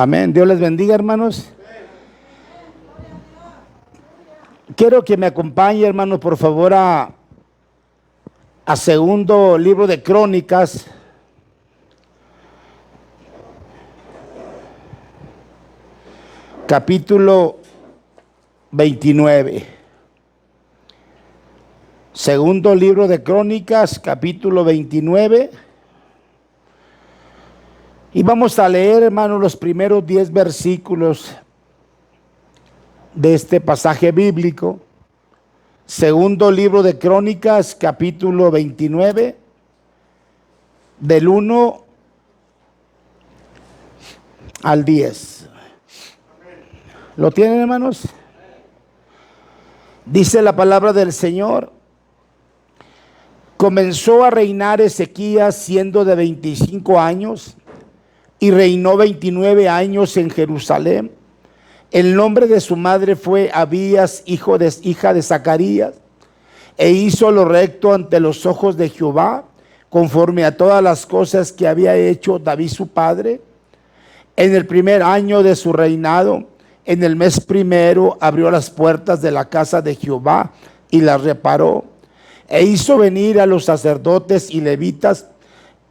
Amén. Dios les bendiga, hermanos. Quiero que me acompañe, hermanos, por favor, a segundo libro de Crónicas. Capítulo 29. Segundo libro de Crónicas, capítulo 29. Y vamos a leer, hermanos, los primeros 10 versículos de este pasaje bíblico. Segundo libro de Crónicas, capítulo 29, del 1 al 10. ¿Lo tienen, hermanos? Dice la palabra del Señor: comenzó a reinar Ezequías siendo de 25 años y reinó 29 años en Jerusalén. El nombre de su madre fue Abías, hija de Zacarías, e hizo lo recto ante los ojos de Jehová, conforme a todas las cosas que había hecho David su padre. En el primer año de su reinado, en el mes primero, abrió las puertas de la casa de Jehová y las reparó, e hizo venir a los sacerdotes y levitas,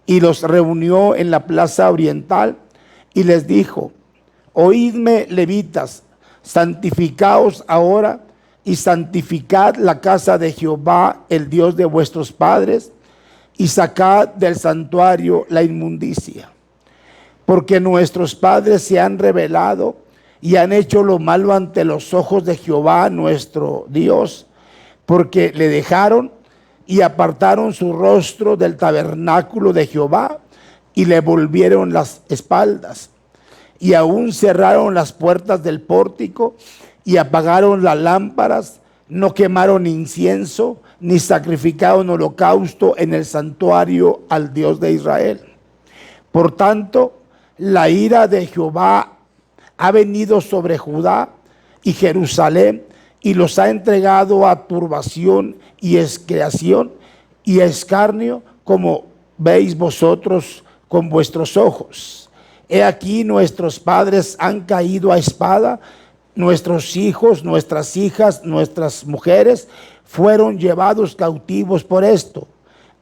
y los reunió en la plaza oriental, y les dijo: oídme, levitas, santificaos ahora y santificad la casa de Jehová, el Dios de vuestros padres, y sacad del santuario la inmundicia. Porque nuestros padres se han rebelado y han hecho lo malo ante los ojos de Jehová nuestro Dios, porque le dejaron y apartaron su rostro del tabernáculo de Jehová y le volvieron las espaldas. Y aún cerraron las puertas del pórtico y apagaron las lámparas, no quemaron incienso, ni sacrificaron holocausto en el santuario al Dios de Israel. Por tanto, la ira de Jehová ha venido sobre Judá y Jerusalén, y los ha entregado a turbación y expiación y a escarnio, como veis vosotros con vuestros ojos. He aquí, nuestros padres han caído a espada, nuestros hijos, nuestras hijas, nuestras mujeres fueron llevados cautivos por esto.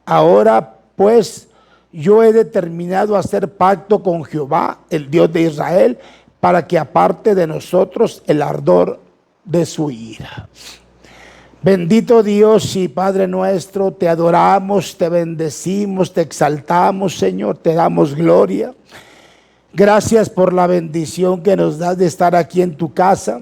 Ahora pues yo he determinado hacer pacto con Jehová, el Dios de Israel, para que aparte de nosotros el ardor de su ira. Bendito Dios y Padre nuestro, te adoramos, te bendecimos, te exaltamos, Señor, te damos gloria. Gracias por la bendición que nos das de estar aquí en tu casa.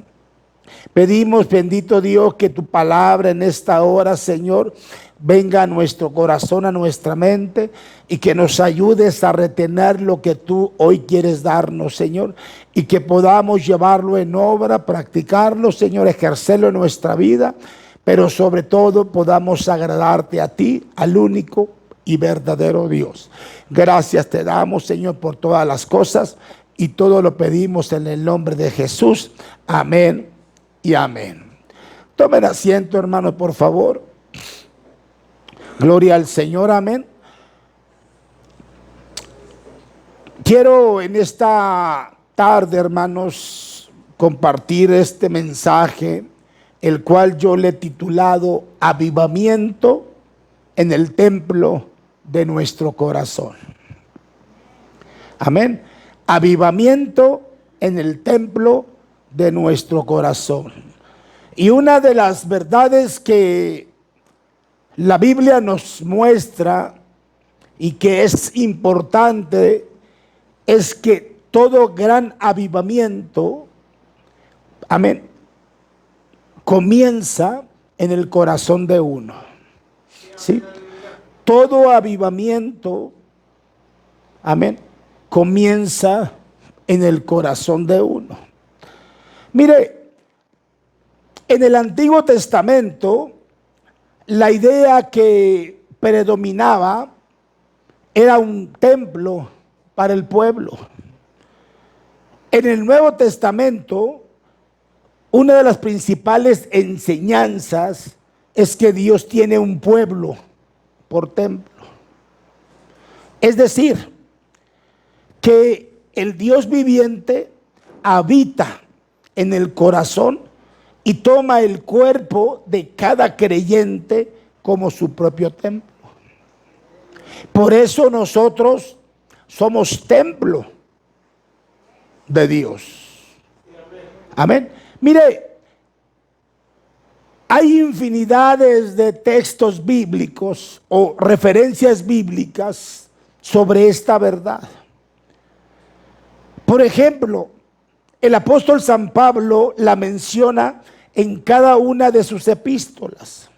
Pedimos, bendito Dios, que tu palabra en esta hora, Señor, venga a nuestro corazón, a nuestra mente, y que nos ayudes a retener lo que tú hoy quieres darnos, Señor, y que podamos llevarlo en obra, practicarlo, Señor, ejercerlo en nuestra vida, pero sobre todo podamos agradarte a ti, al único y verdadero Dios. Gracias te damos, Señor, por todas las cosas, y todo lo pedimos en el nombre de Jesús. Amén y amén. Tomen asiento, hermanos, por favor. Gloria al Señor, amén. Quiero en esta tarde, hermanos, compartir este mensaje, el cual yo le he titulado Avivamiento en el templo de nuestro corazón. Amén. Avivamiento en el templo de nuestro corazón. Y una de las verdades que la Biblia nos muestra y que es importante es que todo gran avivamiento, amén, comienza en el corazón de uno. ¿Sí? Todo avivamiento, amén, comienza en el corazón de uno. Mire, en el Antiguo Testamento, la idea que predominaba era un templo para el pueblo. En el Nuevo Testamento, una de las principales enseñanzas es que Dios tiene un pueblo por templo. Es decir, que el Dios viviente habita en el corazón y toma el cuerpo de cada creyente como su propio templo. Por eso nosotros somos templo de Dios. Amén. Mire, hay infinidades de textos bíblicos o referencias bíblicas sobre esta verdad. Por ejemplo, el apóstol San Pablo la menciona en cada una de sus epístolas.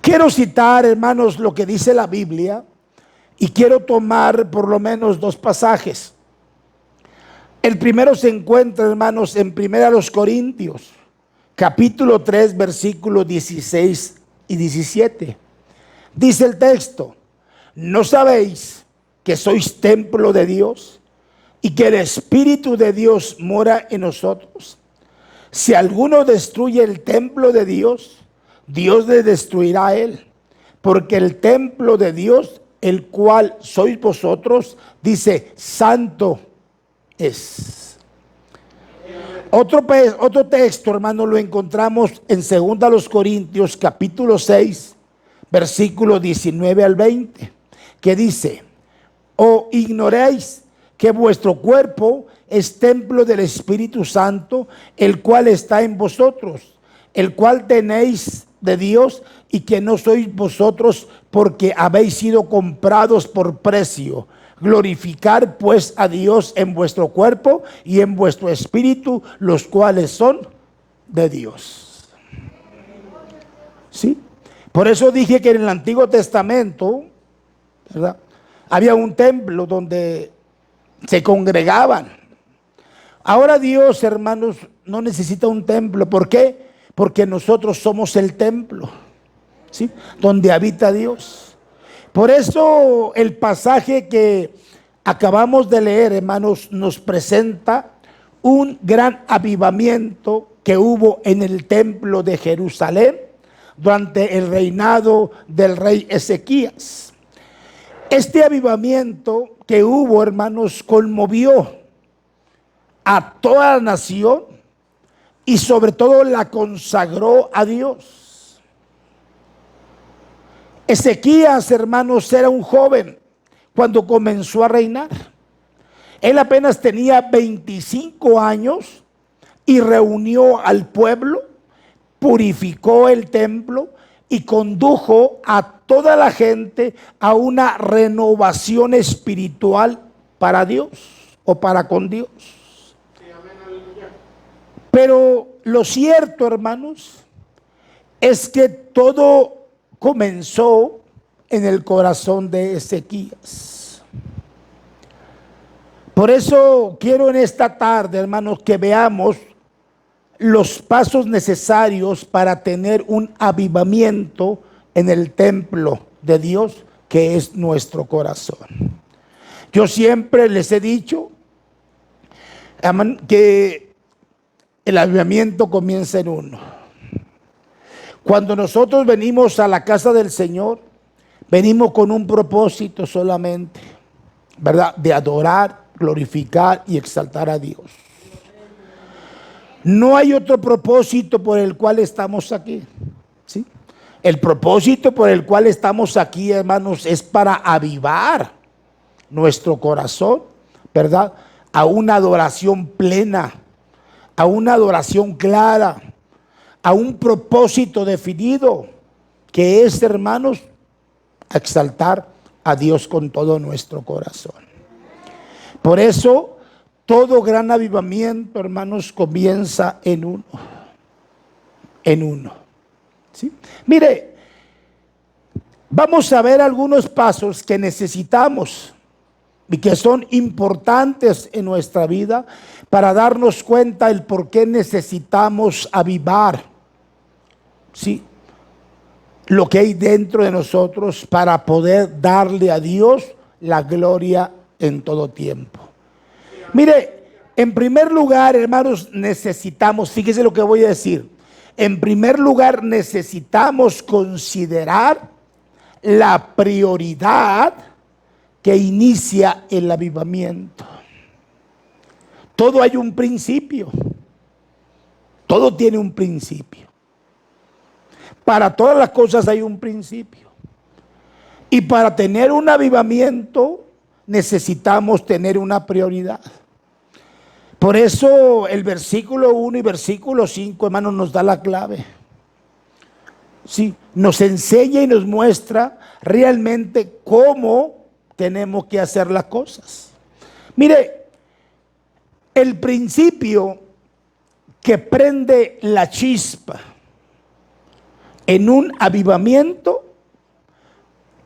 Quiero citar, hermanos, lo que dice la Biblia y quiero tomar por lo menos dos pasajes. El primero se encuentra, hermanos, en 1 Corintios, capítulo 3, versículos 16 y 17. Dice el texto: ¿no sabéis que sois templo de Dios y que el Espíritu de Dios mora en nosotros? Si alguno destruye el templo de Dios, Dios le destruirá a él, porque el templo de Dios, el cual sois vosotros, dice, santo es. Otro texto, hermano, lo encontramos en 2 Corintios, capítulo 6, versículo 19 al 20, que dice: ¿o ignoráis que vuestro cuerpo es templo del Espíritu Santo, el cual está en vosotros, el cual tenéis de Dios, y que no sois vosotros, porque habéis sido comprados por precio? Glorificar pues a Dios en vuestro cuerpo y en vuestro espíritu, los cuales son de Dios. ¿Sí? Por eso dije que en el Antiguo Testamento, ¿verdad?, había un templo donde se congregaban. Ahora Dios, hermanos, no necesita un templo. ¿Por qué? Porque nosotros somos el templo, ¿sí?, donde habita Dios. Por eso el pasaje que acabamos de leer, hermanos, nos presenta un gran avivamiento que hubo en el templo de Jerusalén durante el reinado del rey Ezequías. Este avivamiento que hubo, hermanos, conmovió a toda la nación y sobre todo la consagró a Dios. Ezequías, hermanos, era un joven cuando comenzó a reinar. Él apenas tenía 25 años y reunió al pueblo, purificó el templo y condujo a toda la gente a una renovación espiritual para Dios o para con Dios. Pero lo cierto, hermanos, es que todo comenzó en el corazón de Ezequías. Por eso quiero en esta tarde, hermanos, que veamos los pasos necesarios para tener un avivamiento en el templo de Dios, que es nuestro corazón. Yo siempre les he dicho que el avivamiento comienza en uno. Cuando nosotros venimos a la casa del Señor, venimos con un propósito solamente, ¿verdad?, de adorar, glorificar y exaltar a Dios. No hay otro propósito por el cual estamos aquí, ¿sí? El propósito por el cual estamos aquí, hermanos, es para avivar nuestro corazón, ¿verdad?, a una adoración plena, a una adoración clara, a un propósito definido, que es, hermanos, exaltar a Dios con todo nuestro corazón. Por eso, todo gran avivamiento, hermanos, comienza en uno. En uno. ¿Sí? Mire, vamos a ver algunos pasos que necesitamos y que son importantes en nuestra vida para darnos cuenta el por qué necesitamos avivar, ¿sí?, lo que hay dentro de nosotros para poder darle a Dios la gloria en todo tiempo. Mire, en primer lugar, hermanos, necesitamos, fíjese lo que voy a decir. En primer lugar, necesitamos considerar la prioridad que inicia el avivamiento. todo hay un principio. Todo tiene un principio. Para todas las cosas hay un principio. Y para tener un avivamiento necesitamos tener una prioridad. Por eso el versículo 1 y versículo 5, hermanos, nos da la clave. Sí, nos enseña y nos muestra realmente cómo tenemos que hacer las cosas. Mire, el principio que prende la chispa en un avivamiento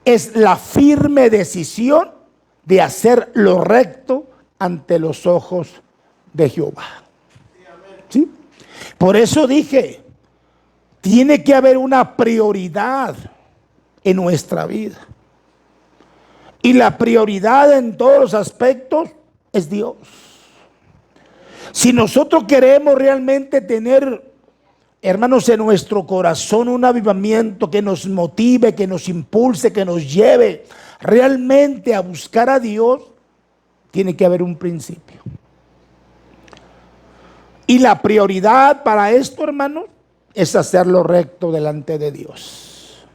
es la firme decisión de hacer lo recto ante los ojos de Jehová. ¿Sí? Por eso dije, tiene que haber una prioridad en nuestra vida. Y la prioridad en todos los aspectos es Dios. Si nosotros queremos realmente tener, hermanos, en nuestro corazón un avivamiento que nos motive, que nos impulse, que nos lleve realmente a buscar a Dios, tiene que haber un principio. Y la prioridad para esto, hermanos, es hacer lo recto delante de Dios.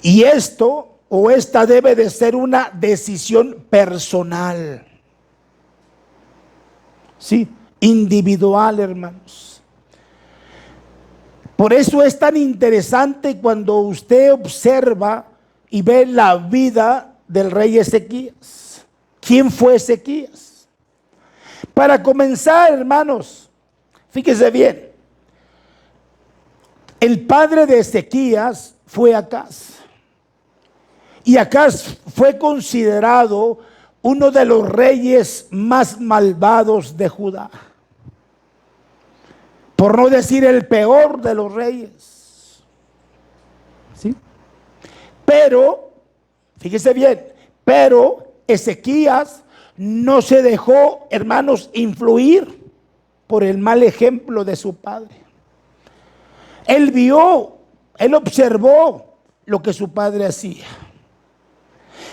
Y esto o esta debe de ser una decisión personal. Sí, individual, hermanos. Por eso es tan interesante cuando usted observa y ve la vida del rey Ezequías. ¿Quién fue Ezequías? Para comenzar, hermanos, fíjese bien. El padre de Ezequías fue Acaz. Y Acaz fue considerado uno de los reyes más malvados de Judá. Por no decir el peor de los reyes. ¿Sí? Pero, fíjese bien, pero Ezequías no se dejó, hermanos, influir por el mal ejemplo de su padre. Él vio, él observó lo que su padre hacía.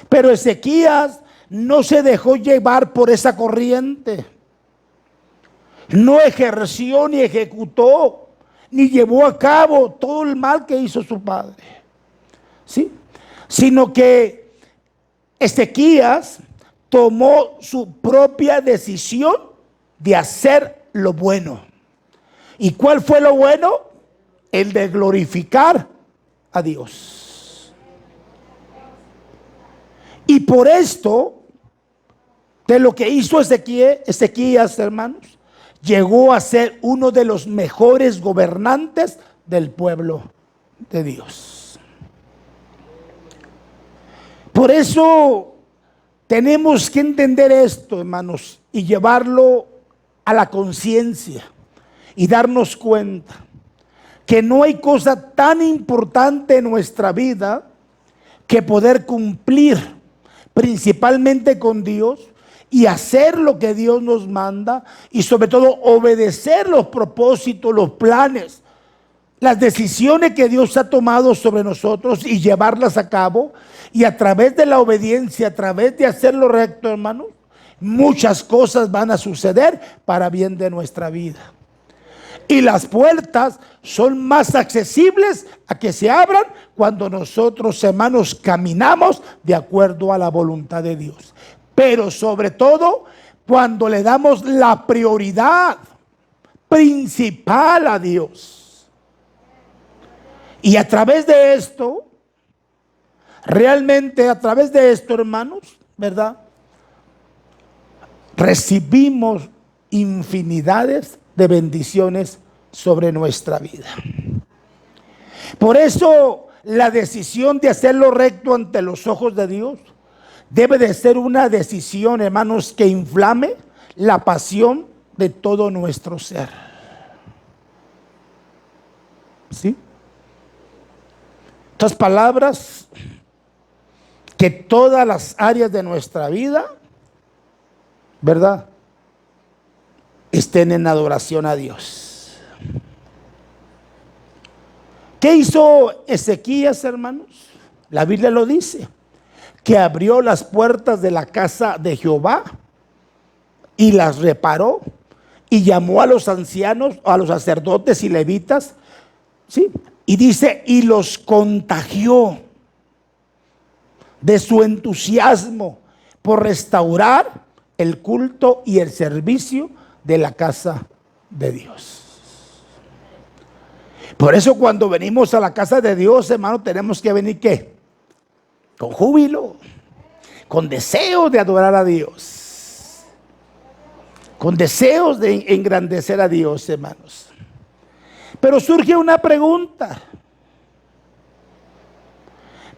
Pero Ezequías no se dejó llevar por esa corriente. No ejerció ni ejecutó ni llevó a cabo todo el mal que hizo su padre. ¿Sí? Sino que Ezequías tomó su propia decisión de hacer lo bueno. ¿Y cuál fue lo bueno? El de glorificar a Dios. Y por esto, de lo que hizo Ezequías, hermanos, llegó a ser uno de los mejores gobernantes del pueblo de Dios. Por eso tenemos que entender esto, hermanos, y llevarlo a la conciencia y darnos cuenta que no hay cosa tan importante en nuestra vida que poder cumplir principalmente con Dios y hacer lo que Dios nos manda y sobre todo obedecer los propósitos, los planes, las decisiones que Dios ha tomado sobre nosotros y llevarlas a cabo. Y a través de la obediencia, a través de hacer lo recto, hermanos, muchas cosas van a suceder para bien de nuestra vida. Y las puertas son más accesibles a que se abran cuando nosotros, hermanos, caminamos de acuerdo a la voluntad de Dios. Pero sobre todo cuando le damos la prioridad principal a Dios. Y a través de esto, realmente a través de esto, hermanos, ¿verdad? Recibimos infinidades de bendiciones sobre nuestra vida. Por eso la decisión de hacer lo recto ante los ojos de Dios debe de ser una decisión, hermanos, que inflame la pasión de todo nuestro ser. ¿Sí? Estas palabras, que todas las áreas de nuestra vida, ¿verdad?, estén en adoración a Dios. ¿Qué hizo Ezequías, hermanos? La Biblia lo dice, que abrió las puertas de la casa de Jehová y las reparó y llamó a los ancianos, a los sacerdotes y levitas, ¿sí? Y dice, y los contagió de su entusiasmo por restaurar el culto y el servicio de la casa de Dios. Por eso cuando venimos a la casa de Dios, hermano, tenemos que venir ¿qué? Con júbilo, con deseo de adorar a Dios, con deseos de engrandecer a Dios, hermanos. Pero surge una pregunta.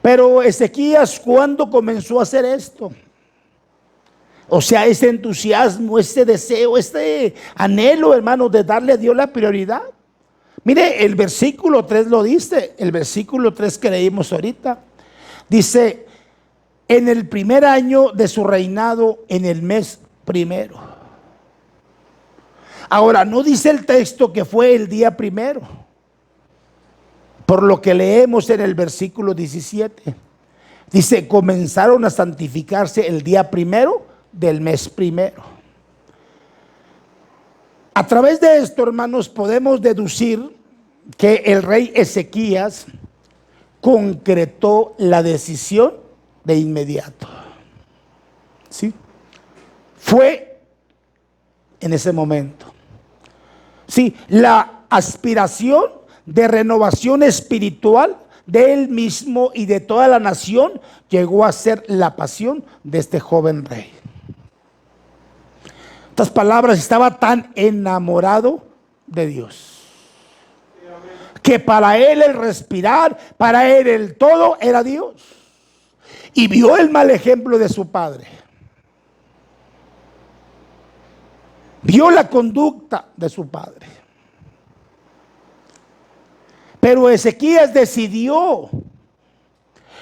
Pero Ezequías, ¿cuándo comenzó a hacer esto? O sea, ese entusiasmo, ese deseo, este anhelo, hermano, de darle a Dios la prioridad. Mire, el versículo 3 lo dice, el versículo 3 que leímos ahorita. Dice, en el primer año de su reinado, en el mes primero. Ahora, no dice el texto que fue el día primero, por lo que leemos en el versículo 17. Dice, comenzaron a santificarse el día primero del mes primero. A través de esto, hermanos, podemos deducir que el rey Ezequías concretó la decisión de inmediato. ¿Sí? Fue en ese momento. Sí, la aspiración de renovación espiritual de él mismo y de toda la nación llegó a ser la pasión de este joven rey. En otras palabras, estaba tan enamorado de Dios que para él el respirar, para él el todo era Dios. Y vio el mal ejemplo de su padre. Vio la conducta de su padre. Pero Ezequías decidió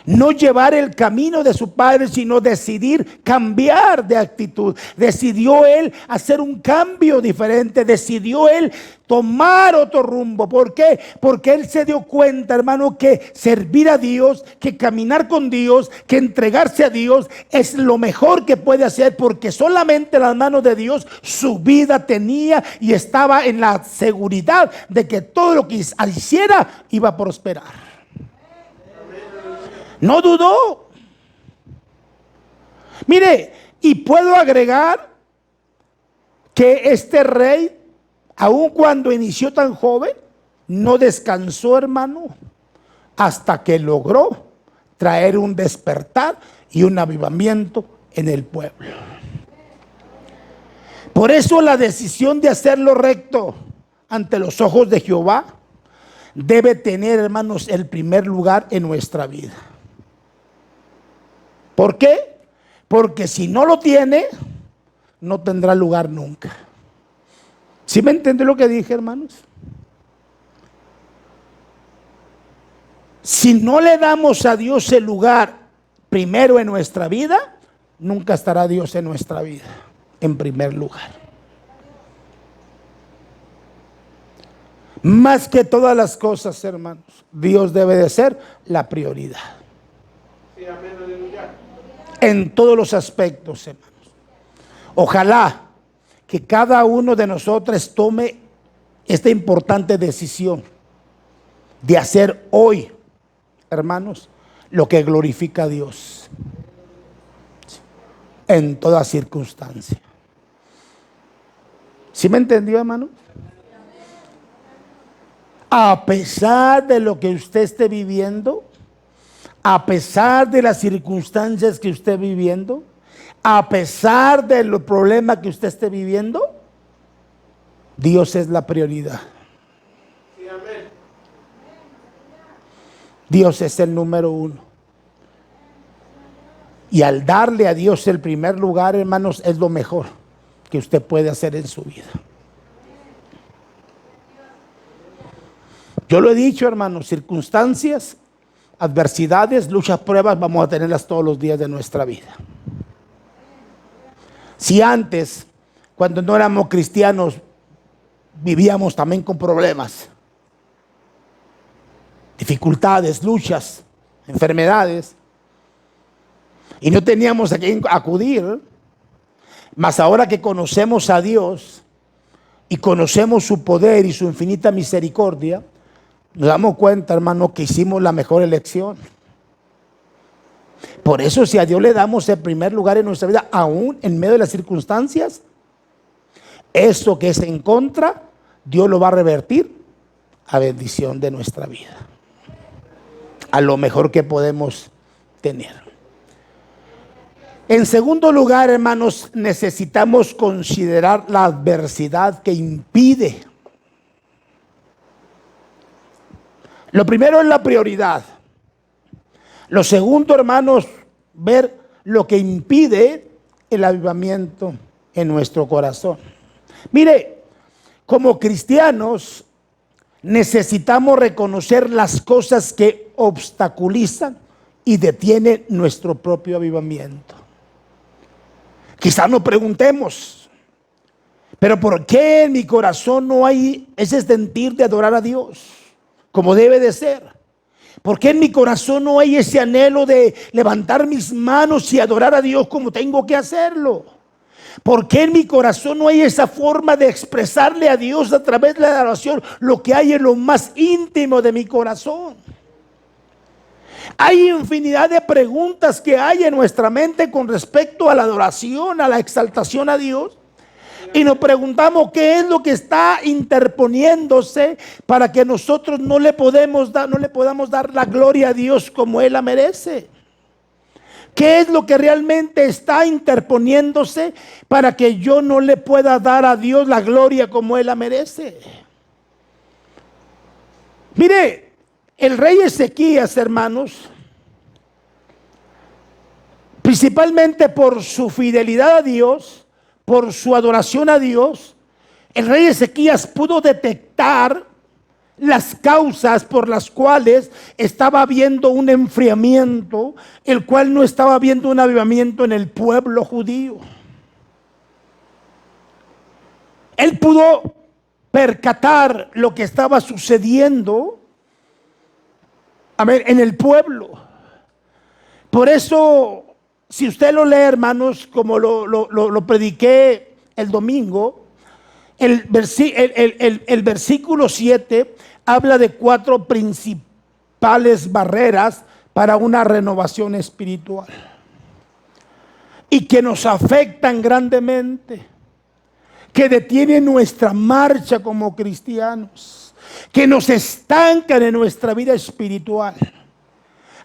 no llevar el camino de su padre, sino decidir cambiar de actitud. Decidió él hacer un cambio diferente. Decidió él tomar otro rumbo. ¿Por qué? Porque él se dio cuenta, hermano, que servir a Dios, que caminar con Dios, que entregarse a Dios es lo mejor que puede hacer, porque solamente en las manos de Dios su vida tenía y estaba en la seguridad de que todo lo que hiciera iba a prosperar. No dudó. Mire, y puedo agregar que este rey, aun cuando inició tan joven, no descansó, hermano, hasta que logró traer un despertar y un avivamiento en el pueblo. Por eso la decisión de hacer lo recto ante los ojos de Jehová debe tener, hermanos, el primer lugar en nuestra vida. ¿Por qué? Porque si no lo tiene, no tendrá lugar nunca. ¿Sí me entiende lo que dije, hermanos? Si no le damos a Dios el lugar primero en nuestra vida, nunca estará Dios en nuestra vida en primer lugar. Más que todas las cosas, hermanos, Dios debe de ser la prioridad. Sí, amén, aleluya. En todos los aspectos, hermanos. Ojalá que cada uno de nosotros tome esta importante decisión de hacer hoy, hermanos, lo que glorifica a Dios en toda circunstancia. ¿Sí me entendió, hermano? A pesar de lo que usted esté viviendo, a pesar de las circunstancias que usted esté viviendo, a pesar de los problemas que usted esté viviendo, Dios es la prioridad. Sí, amén. Dios es el número uno. Y al darle a Dios el primer lugar, hermanos, es lo mejor que usted puede hacer en su vida. Yo lo he dicho, hermanos, circunstancias, adversidades, luchas, pruebas, vamos a tenerlas todos los días de nuestra vida. Si antes, cuando no éramos cristianos, vivíamos también con problemas, dificultades, luchas, enfermedades, y no teníamos a quién acudir, Mas ahora que conocemos a Dios y conocemos su poder y su infinita misericordia, nos damos cuenta, hermano, que hicimos la mejor elección. Por eso, si a Dios le damos el primer lugar en nuestra vida, aún en medio de las circunstancias, eso que es en contra, Dios lo va a revertir a bendición de nuestra vida, a lo mejor que podemos tener. En segundo lugar, hermanos, necesitamos considerar la adversidad que impide. Lo primero es la prioridad. Lo segundo, hermanos, ver lo que impide el avivamiento en nuestro corazón. Mire, como cristianos necesitamos reconocer las cosas que obstaculizan y detienen nuestro propio avivamiento. Quizás nos preguntemos, pero ¿por qué en mi corazón no hay ese sentir de adorar a Dios como debe de ser? ¿Por qué en mi corazón no hay ese anhelo de levantar mis manos y adorar a Dios como tengo que hacerlo? ¿Por qué en mi corazón no hay esa forma de expresarle a Dios a través de la oración lo que hay en lo más íntimo de mi corazón? Hay infinidad de preguntas que hay en nuestra mente con respecto a la adoración, a la exaltación a Dios. Y nos preguntamos qué es lo que está interponiéndose para que nosotros no le podamos dar la gloria a Dios como Él la merece. ¿Qué es lo que realmente está interponiéndose para que yo no le pueda dar a Dios la gloria como Él la merece? Mire, el rey Ezequías, hermanos, principalmente por su fidelidad a Dios, por su adoración a Dios, el rey Ezequías pudo detectar las causas por las cuales estaba habiendo un enfriamiento, el cual no estaba habiendo un avivamiento en el pueblo judío. Él pudo percatar lo que estaba sucediendo, en el pueblo. Por eso, si usted lo lee, hermanos, como lo prediqué el domingo, el versículo 7 habla de 4 principales barreras para una renovación espiritual y que nos afectan grandemente, que detienen nuestra marcha como cristianos, que nos estancan en nuestra vida espiritual.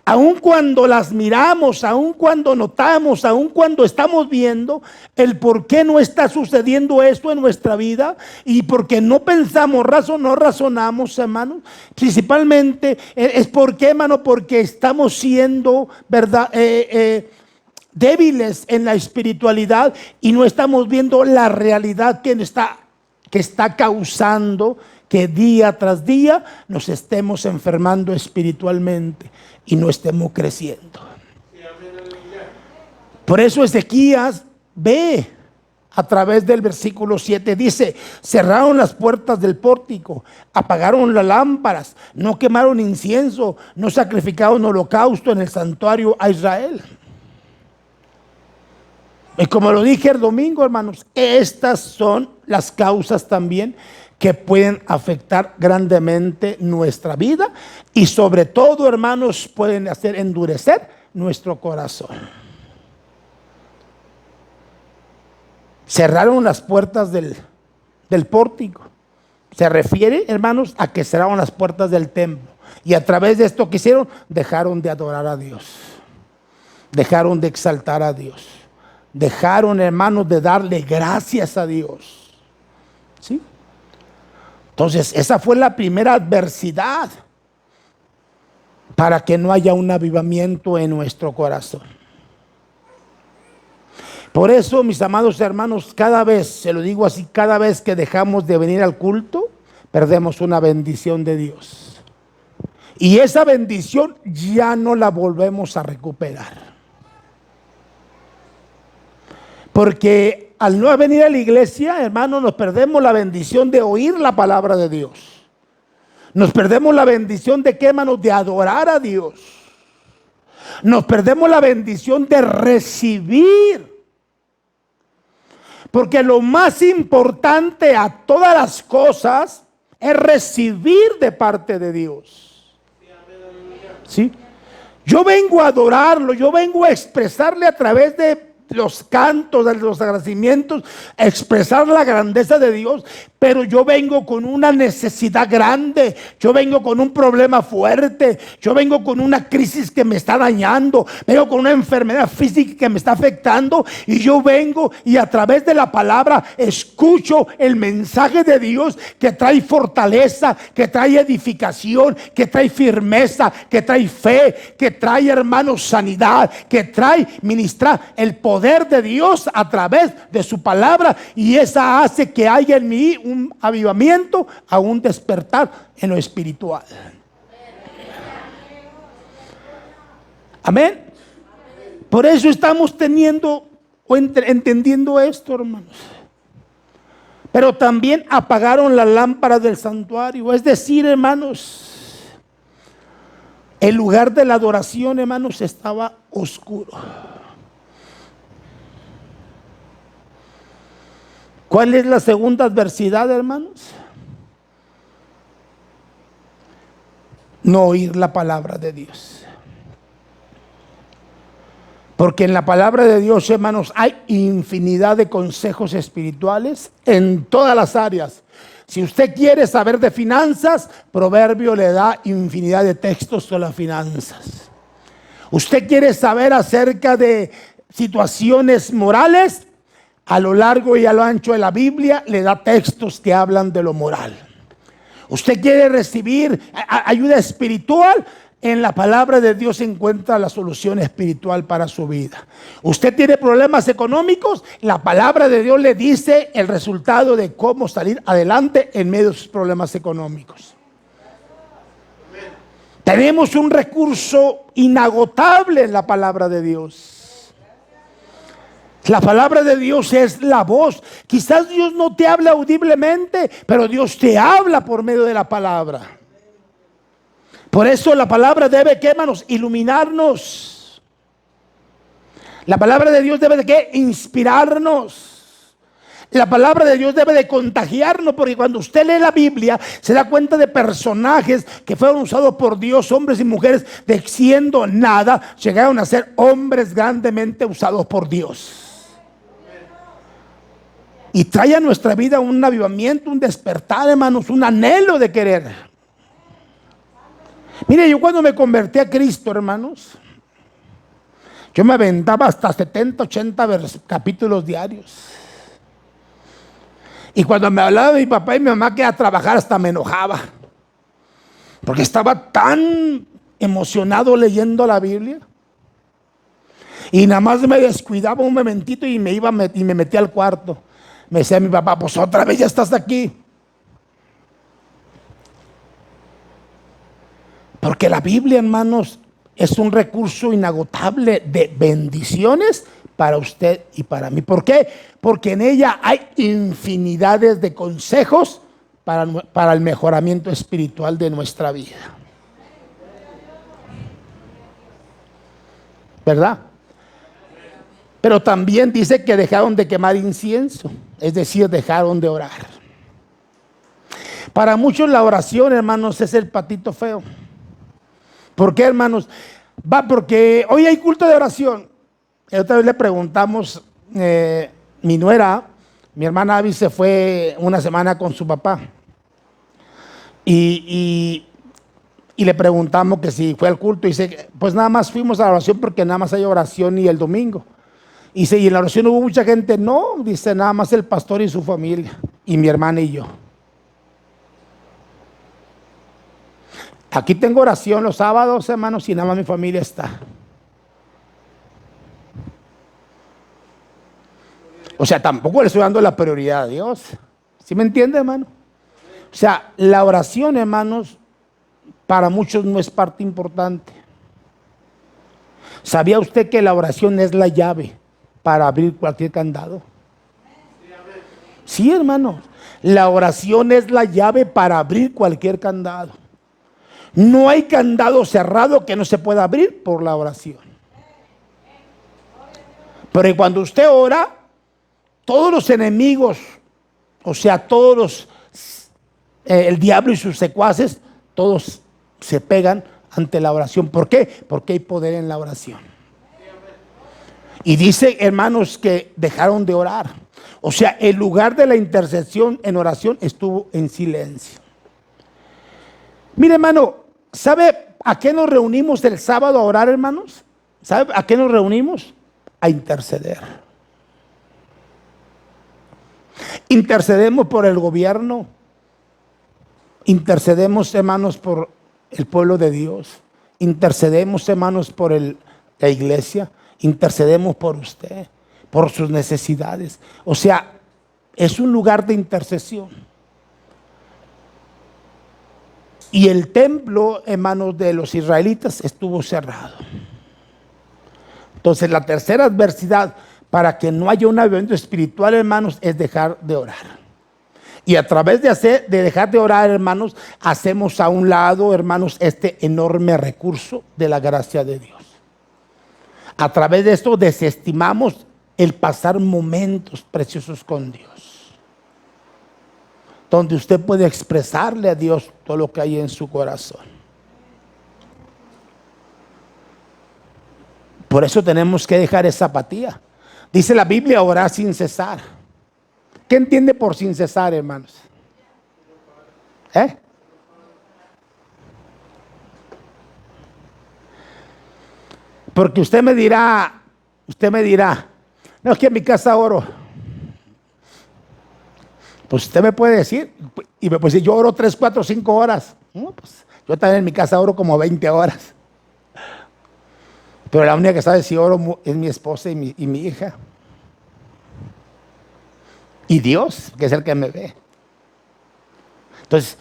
Aun cuando las miramos, aun cuando notamos, aun cuando estamos viendo el por qué no está sucediendo esto en nuestra vida y porque no pensamos, no razonamos, hermano, principalmente es porque, hermano, porque estamos siendo, ¿verdad? Débiles en la espiritualidad y no estamos viendo la realidad que está causando que día tras día nos estemos enfermando espiritualmente y no estemos creciendo. Por eso Ezequías ve a través del versículo 7, dice: cerraron las puertas del pórtico, apagaron las lámparas, no quemaron incienso, no sacrificaron holocausto en el santuario a Israel. Y como lo dije el domingo, hermanos, estas son las causas también que pueden afectar grandemente nuestra vida y sobre todo, hermanos, pueden hacer endurecer nuestro corazón. Cerraron las puertas del pórtico. Se refiere, hermanos, a que cerraron las puertas del templo. Y a través de esto que hicieron, dejaron de adorar a Dios. Dejaron de exaltar a Dios. Dejaron, hermanos, de darle gracias a Dios. ¿Sí? Entonces, esa fue la primera adversidad para que no haya un avivamiento en nuestro corazón. Por eso, mis amados hermanos, cada vez, se lo digo así, cada vez que dejamos de venir al culto, perdemos una bendición de Dios. Y esa bendición ya no la volvemos a recuperar. Porque al no venir a la iglesia, hermanos, nos perdemos la bendición de oír la palabra de Dios. Nos perdemos la bendición de, ¿qué, hermanos? De adorar a Dios. Nos perdemos la bendición de recibir Porque lo más importante a todas las cosas es recibir de parte de Dios. ¿Sí? Yo vengo a adorarlo, yo vengo a expresarle a través de los cantos, de los agradecimientos, a expresar la grandeza de Dios, pero yo vengo con una necesidad grande, yo vengo con un problema fuerte, yo vengo con una crisis que me está dañando, vengo con una enfermedad física que me está afectando, y yo vengo y a través de la palabra escucho el mensaje de Dios que trae fortaleza, que trae edificación, que trae firmeza, que trae fe, que trae, hermanos, sanidad, que trae ministrar el poder de Dios a través de su palabra, y esa hace que haya en mí un avivamiento, a un despertar en lo espiritual. Amén. Por eso estamos teniendo o entendiendo esto, hermanos. Pero también apagaron la lámpara del santuario, es decir, hermanos, el lugar de la adoración, hermanos, estaba oscuro. ¿Cuál es la segunda adversidad, hermanos? No oír la palabra de Dios. Porque en la palabra de Dios, hermanos, hay infinidad de consejos espirituales en todas las áreas. Si usted quiere saber de finanzas, Proverbio le da infinidad de textos sobre las finanzas. Usted quiere saber acerca de situaciones morales, a lo largo y a lo ancho de la Biblia le da textos que hablan de lo moral. Usted quiere recibir ayuda espiritual, en la palabra de Dios se encuentra la solución espiritual para su vida. Usted tiene problemas económicos, la palabra de Dios le dice el resultado de cómo salir adelante en medio de sus problemas económicos. Tenemos un recurso inagotable en la palabra de Dios. La palabra de Dios es la voz. Quizás Dios no te habla audiblemente, pero Dios te habla por medio de la palabra. Por eso la palabra debe, ¿qué, hermanos? Iluminarnos. La palabra de Dios debe de, ¿qué? Inspirarnos. La palabra de Dios debe de contagiarnos, porque cuando usted lee la Biblia se da cuenta de personajes que fueron usados por Dios, hombres y mujeres, de siendo nada, llegaron a ser hombres grandemente usados por Dios. Y trae a nuestra vida un avivamiento, un despertar, hermanos, un anhelo de querer. Mire, yo cuando me convertí a Cristo, hermanos, yo me aventaba hasta 70, 80 capítulos diarios. Y cuando me hablaba de mi papá y mi mamá que a trabajar, hasta me enojaba. Porque estaba tan emocionado leyendo la Biblia. Y nada más me descuidaba un momentito y me metía al cuarto. Me decía mi papá, pues otra vez ya estás aquí. Porque la Biblia, hermanos, es un recurso inagotable de bendiciones para usted y para mí. ¿Por qué? Porque en ella hay infinidades de consejos para el mejoramiento espiritual de nuestra vida. ¿Verdad? Pero también dice que dejaron de quemar incienso, es decir, dejaron de orar. Para muchos la oración, hermanos, es el patito feo. ¿Por qué, hermanos? Porque hoy hay culto de oración. Y otra vez le preguntamos, mi nuera, mi hermana Abby se fue una semana con su papá. Y le preguntamos que si fue al culto. Y dice, pues nada más fuimos a la oración porque nada más hay oración y el domingo. Y dice, ¿y en la oración hubo mucha gente? No, dice, nada más el pastor y su familia, y mi hermana y yo. Aquí tengo oración los sábados, hermanos, y nada más mi familia está. O sea, tampoco le estoy dando la prioridad a Dios. ¿Sí me entiende, hermano? O sea, la oración, hermanos, para muchos no es parte importante. ¿Sabía usted que la oración es la llave para abrir cualquier candado? Sí, hermano. La oración es la llave para abrir cualquier candado. No hay candado cerrado que no se pueda abrir por la oración. Pero cuando usted ora, todos los enemigos, o sea, el diablo y sus secuaces, todos se pegan ante la oración. ¿Por qué? Porque hay poder en la oración. Y dice, hermanos, que dejaron de orar. O sea, el lugar de la intercesión en oración estuvo en silencio. Mire, hermano, ¿sabe a qué nos reunimos el sábado a orar, hermanos? ¿Sabe a qué nos reunimos? A interceder. Intercedemos por el gobierno. Intercedemos, hermanos, por el pueblo de Dios. Intercedemos, hermanos, por la iglesia. Intercedemos por usted, por sus necesidades. O sea, es un lugar de intercesión. Y el templo, hermanos, de los israelitas estuvo cerrado. Entonces, la tercera adversidad para que no haya un avivamiento espiritual, hermanos, es dejar de orar. Y a través de dejar de orar, hermanos, hacemos a un lado, hermanos, este enorme recurso de la gracia de Dios. A través de esto desestimamos el pasar momentos preciosos con Dios, donde usted puede expresarle a Dios todo lo que hay en su corazón. Por eso tenemos que dejar esa apatía. Dice la Biblia, orar sin cesar. ¿Qué entiende por sin cesar, hermanos? Porque usted me dirá, no, es que en mi casa oro. Pues usted me puede decir, y me puede decir, yo oro 3, 4, 5 horas. No, pues yo también en mi casa oro como 20 horas. Pero la única que sabe si oro es mi esposa y mi hija. Y Dios, que es el que me ve. Entonces,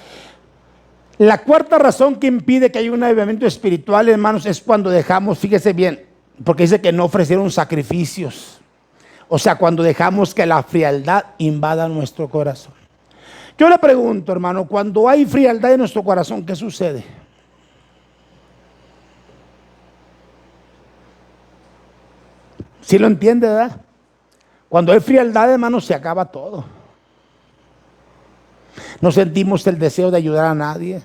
la cuarta razón que impide que haya un avivamiento espiritual, hermanos, es cuando dejamos, fíjese bien, porque dice que no ofrecieron sacrificios. O sea, cuando dejamos que la frialdad invada nuestro corazón. Yo le pregunto, hermano, cuando hay frialdad en nuestro corazón, ¿qué sucede? ¿Sí lo entiende, verdad? Cuando hay frialdad, hermanos, se acaba todo. No sentimos el deseo de ayudar a nadie.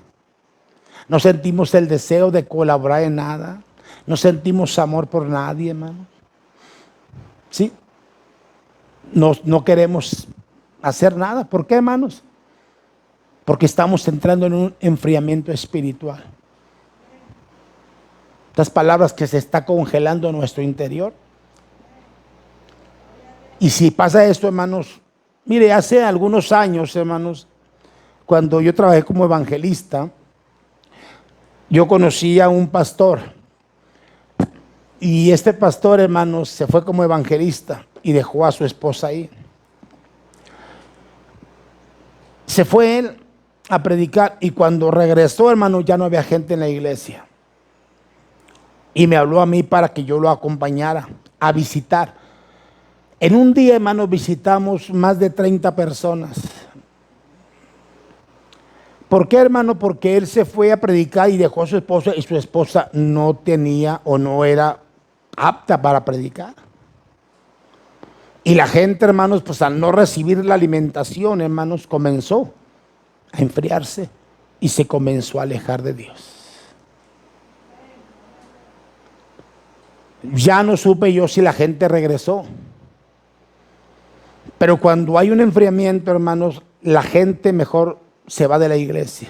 No sentimos el deseo de colaborar en nada. No sentimos amor por nadie, hermano. ¿Sí? No queremos hacer nada. ¿Por qué, hermanos? Porque estamos entrando en un enfriamiento espiritual. Estas palabras que se está congelando en nuestro interior. Y si pasa esto, hermanos, mire, hace algunos años, hermanos, cuando yo trabajé como evangelista, yo conocí a un pastor. Y este pastor, hermanos, se fue como evangelista y dejó a su esposa ahí. Se fue él a predicar y cuando regresó, hermano, ya no había gente en la iglesia. Y me habló a mí para que yo lo acompañara a visitar. En un día, hermano, visitamos más de 30 personas. ¿Por qué, hermano? Porque él se fue a predicar y dejó a su esposa y su esposa no tenía o no era apta para predicar. Y la gente, hermanos, pues al no recibir la alimentación, hermanos, comenzó a enfriarse y se comenzó a alejar de Dios. Ya no supe yo si la gente regresó. Pero cuando hay un enfriamiento, hermanos, la gente mejor se va de la iglesia.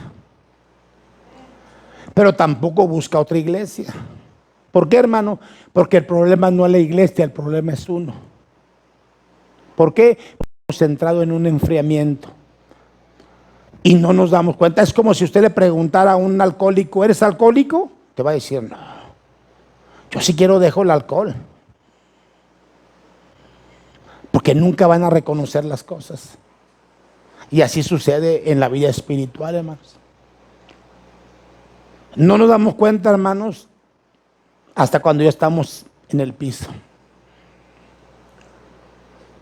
Pero tampoco busca otra iglesia. ¿Por qué, hermano? Porque el problema no es la iglesia, el problema es uno. ¿Por qué? Hemos entrado en un enfriamiento y no nos damos cuenta. Es como si usted le preguntara a un alcohólico, ¿eres alcohólico? Te va a decir, no, yo sí quiero dejar el alcohol. Porque nunca van a reconocer las cosas. Y así sucede en la vida espiritual, hermanos. No nos damos cuenta, hermanos, hasta cuando ya estamos en el piso.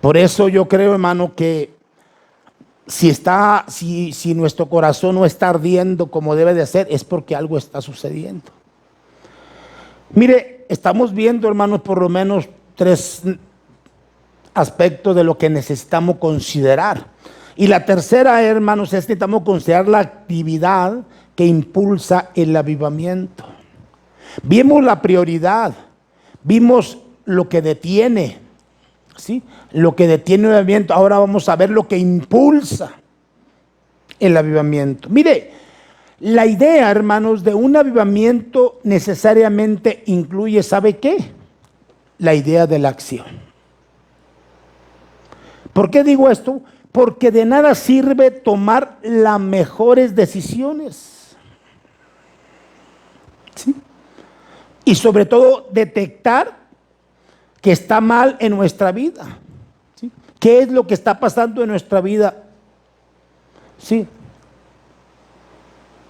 Por eso yo creo, hermano, que si nuestro corazón no está ardiendo como debe de ser, es porque algo está sucediendo. Mire, estamos viendo, hermanos, por lo menos 3 aspectos de lo que necesitamos considerar. Y la tercera, hermanos, es que necesitamos considerar la actividad que impulsa el avivamiento. Vimos la prioridad, vimos lo que detiene, ¿sí? Lo que detiene el avivamiento. Ahora vamos a ver lo que impulsa el avivamiento. Mire, la idea, hermanos, de un avivamiento necesariamente incluye, ¿sabe qué? La idea de la acción. ¿Por qué digo esto? Porque de nada sirve tomar las mejores decisiones, ¿sí? Y sobre todo detectar que está mal en nuestra vida, ¿sí? ¿Qué es lo que está pasando en nuestra vida? ¿Sí?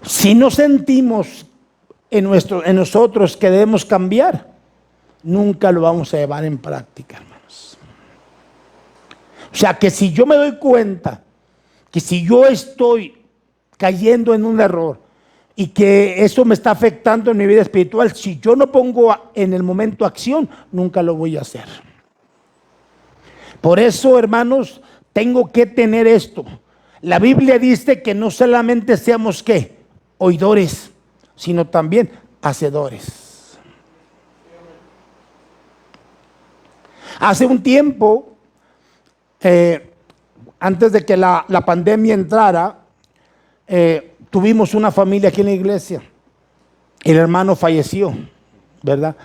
Si no sentimos en nosotros que debemos cambiar, nunca lo vamos a llevar en práctica, hermanos. O sea, que si yo me doy cuenta que si yo estoy cayendo en un error y que eso me está afectando en mi vida espiritual, si yo no pongo en el momento acción, nunca lo voy a hacer. Por eso, hermanos, tengo que tener esto. La Biblia dice que no solamente seamos, ¿qué? Oidores, sino también hacedores. Hace un tiempo, antes de que la pandemia entrara, tuvimos una familia aquí en la iglesia. El hermano falleció, ¿verdad?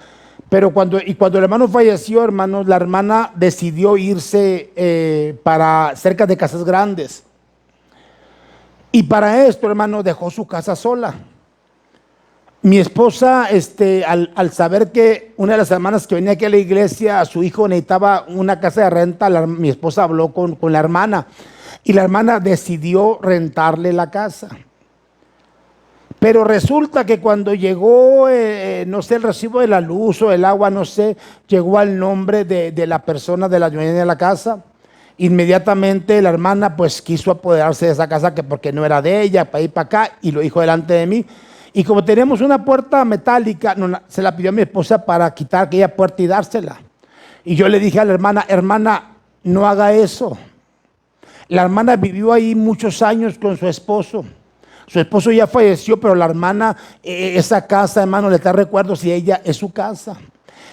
Pero cuando el hermano falleció, hermanos, la hermana decidió irse para cerca de Casas Grandes. Y para esto, hermano, dejó su casa sola. Mi esposa, al saber que una de las hermanas que venía aquí a la iglesia, su hijo necesitaba una casa de renta, mi esposa habló con la hermana. Y la hermana decidió rentarle la casa. Pero resulta que cuando llegó, no sé, el recibo de la luz o el agua, no sé, llegó al nombre de la persona de la dueña de la casa. Inmediatamente la hermana pues quiso apoderarse de esa casa que porque no era de ella, para ir para acá, y lo dijo delante de mí. Y como tenemos una puerta metálica, se la pidió a mi esposa para quitar aquella puerta y dársela. Y yo le dije a la hermana, hermana, no haga eso. La hermana vivió ahí muchos años con su esposo. Su esposo ya falleció, pero la hermana, esa casa, hermano, le da recuerdos y ella es su casa.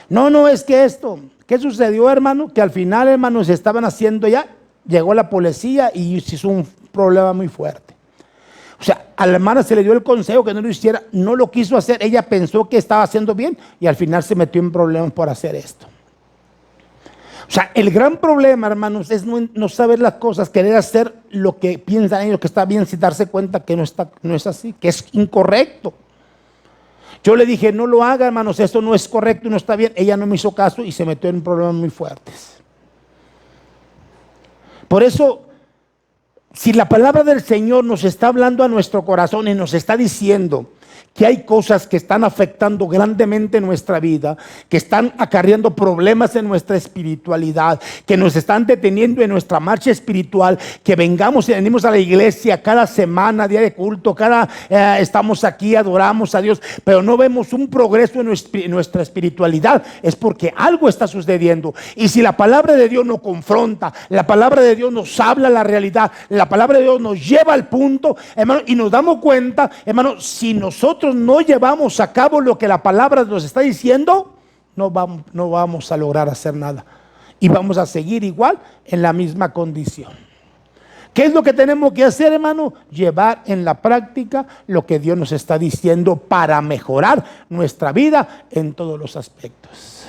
No, es que esto, ¿qué sucedió, hermano? Que al final, hermano, se estaban haciendo ya, llegó la policía y se hizo un problema muy fuerte. O sea, a la hermana se le dio el consejo que no lo hiciera, no lo quiso hacer, ella pensó que estaba haciendo bien y al final se metió en problemas por hacer esto. O sea, el gran problema, hermanos, es no saber las cosas, querer hacer lo que piensan ellos que está bien sin darse cuenta que no es así, que es incorrecto. Yo le dije, no lo haga, hermanos, esto no es correcto y no está bien. Ella no me hizo caso y se metió en problemas muy fuertes. Por eso, si la palabra del Señor nos está hablando a nuestro corazón y nos está diciendo que hay cosas que están afectando grandemente nuestra vida, que están acarreando problemas en nuestra espiritualidad, que nos están deteniendo en nuestra marcha espiritual, que vengamos y venimos a la iglesia cada semana, día de culto, estamos aquí, adoramos a Dios, pero no vemos un progreso en nuestra espiritualidad, es porque algo está sucediendo. Y si la palabra de Dios nos confronta, la palabra de Dios nos habla la realidad, la palabra de Dios nos lleva al punto, hermano, y nos damos cuenta, hermano, si nosotros no llevamos a cabo lo que la palabra nos está diciendo, no vamos a lograr hacer nada y vamos a seguir igual en la misma condición. ¿Qué es lo que tenemos que hacer, hermano? Llevar en la práctica lo que Dios nos está diciendo para mejorar nuestra vida en todos los aspectos.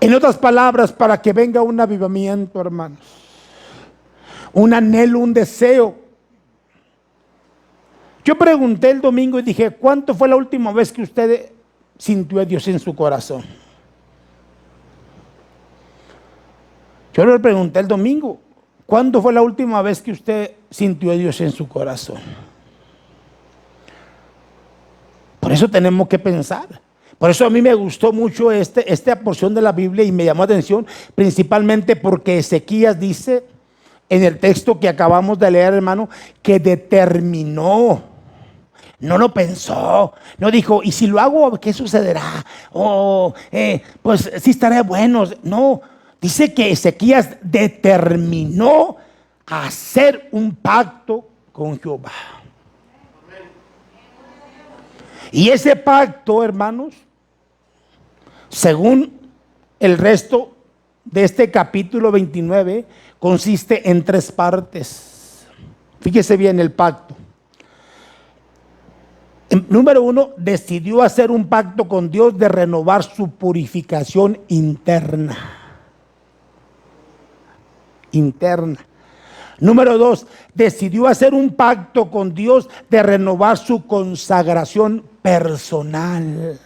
En otras palabras, para que venga un avivamiento, hermanos, un anhelo, un deseo. Yo pregunté el domingo y dije, ¿cuánto fue la última vez que usted sintió a Dios en su corazón? Yo le pregunté el domingo, ¿cuándo fue la última vez que usted sintió a Dios en su corazón? Por eso tenemos que pensar. Por eso a mí me gustó mucho esta porción de la Biblia y me llamó la atención, principalmente porque Ezequías dice en el texto que acabamos de leer, hermano, que determinó. No lo pensó, no dijo, ¿y si lo hago, qué sucederá? Pues sí estaré bueno. No, Dice que Ezequías determinó hacer un pacto con Jehová. Y ese pacto, hermanos, según el resto de este capítulo 29, consiste en 3 partes. Fíjese bien el pacto. Número 1, decidió hacer un pacto con Dios de renovar su purificación interna. Número 2, decidió hacer un pacto con Dios de renovar su consagración personal.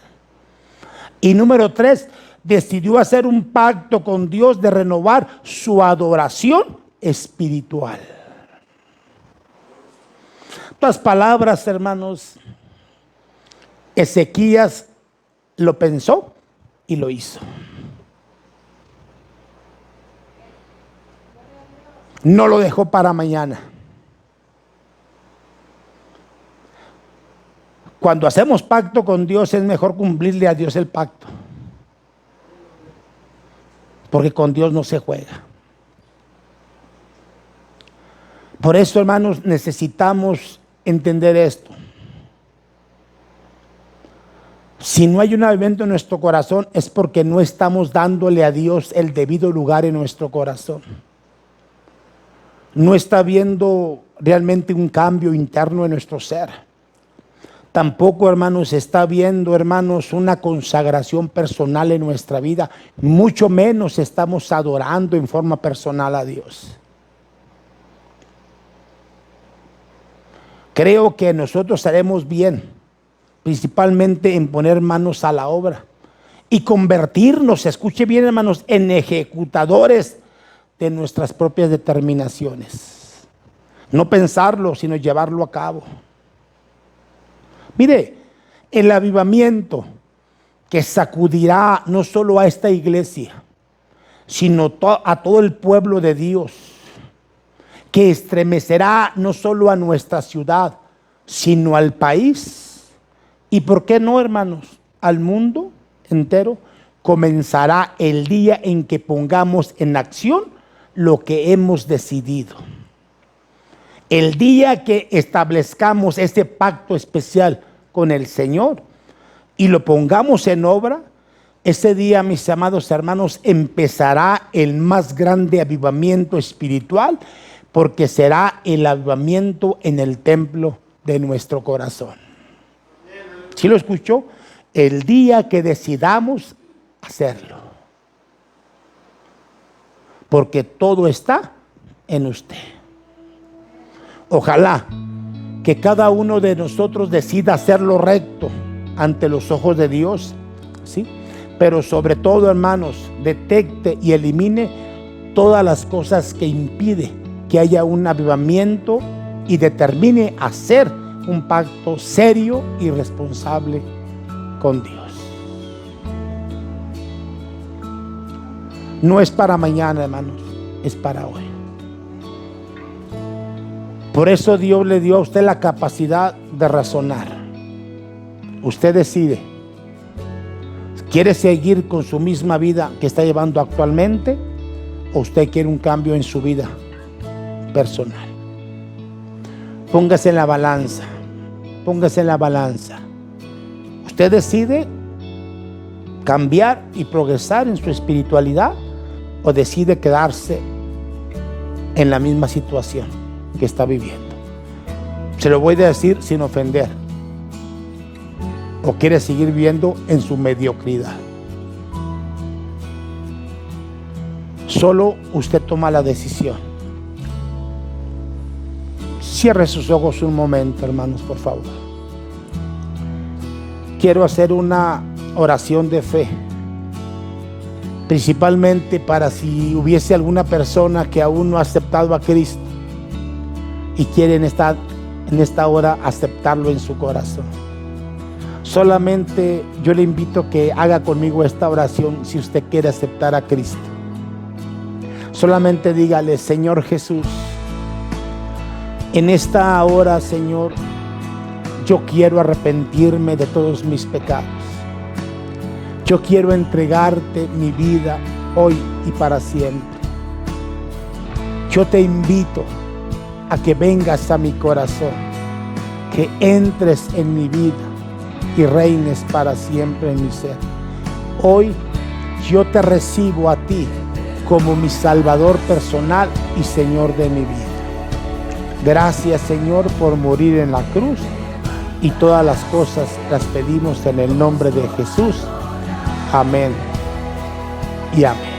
Y número 3, decidió hacer un pacto con Dios de renovar su adoración espiritual. En otras palabras, hermanos, Ezequías lo pensó y lo hizo. No lo dejó para mañana. Cuando hacemos pacto con Dios es mejor cumplirle a Dios el pacto, porque con Dios no se juega. Por eso, hermanos, necesitamos entender esto. Si no hay un avivamiento en nuestro corazón, es porque no estamos dándole a Dios el debido lugar en nuestro corazón. No está habiendo realmente un cambio interno en nuestro ser. Tampoco, hermanos, está habiendo, hermanos, una consagración personal en nuestra vida. Mucho menos estamos adorando en forma personal a Dios. Creo que nosotros haremos bien, principalmente en poner manos a la obra y convertirnos, escuche bien, hermanos, en ejecutadores de nuestras propias determinaciones. No pensarlo, sino llevarlo a cabo. Mire, el avivamiento que sacudirá no solo a esta iglesia, sino a todo el pueblo de Dios, que estremecerá no solo a nuestra ciudad, sino al país. ¿Y por qué no, hermanos? Al mundo entero, comenzará el día en que pongamos en acción lo que hemos decidido. El día que establezcamos este pacto especial con el Señor y lo pongamos en obra, ese día, mis amados hermanos, empezará el más grande avivamiento espiritual, porque será el avivamiento en el templo de nuestro corazón. ¿Sí lo escuchó? El día que decidamos hacerlo. Porque todo está en usted. Ojalá que cada uno de nosotros decida hacer lo recto ante los ojos de Dios, ¿sí? Pero sobre todo, hermanos, detecte y elimine todas las cosas que impiden que haya un avivamiento y determine hacer un pacto serio y responsable con Dios. No es para mañana, hermanos, es para hoy. Por eso Dios le dio a usted la capacidad de razonar. Usted decide. ¿Quiere seguir con su misma vida que está llevando actualmente? ¿O usted quiere un cambio en su vida personal? Póngase en la balanza. Póngase en la balanza. Usted decide cambiar y progresar en su espiritualidad, o decide quedarse en la misma situación que está viviendo. Se lo voy a decir sin ofender. O quiere seguir viviendo en su mediocridad. Solo usted toma la decisión. Cierre sus ojos un momento, hermanos, por favor. Quiero hacer una oración de fe, principalmente para si hubiese alguna persona que aún no ha aceptado a Cristo y quiere en esta hora aceptarlo en su corazón. Solamente yo le invito a que haga conmigo esta oración si usted quiere aceptar a Cristo. Solamente dígale: Señor Jesús, en esta hora, Señor, yo quiero arrepentirme de todos mis pecados. Yo quiero entregarte mi vida hoy y para siempre. Yo te invito a que vengas a mi corazón, que entres en mi vida y reines para siempre en mi ser. Hoy yo te recibo a ti como mi Salvador personal y Señor de mi vida. Gracias, Señor, por morir en la cruz, y todas las cosas las pedimos en el nombre de Jesús. Amén y amén.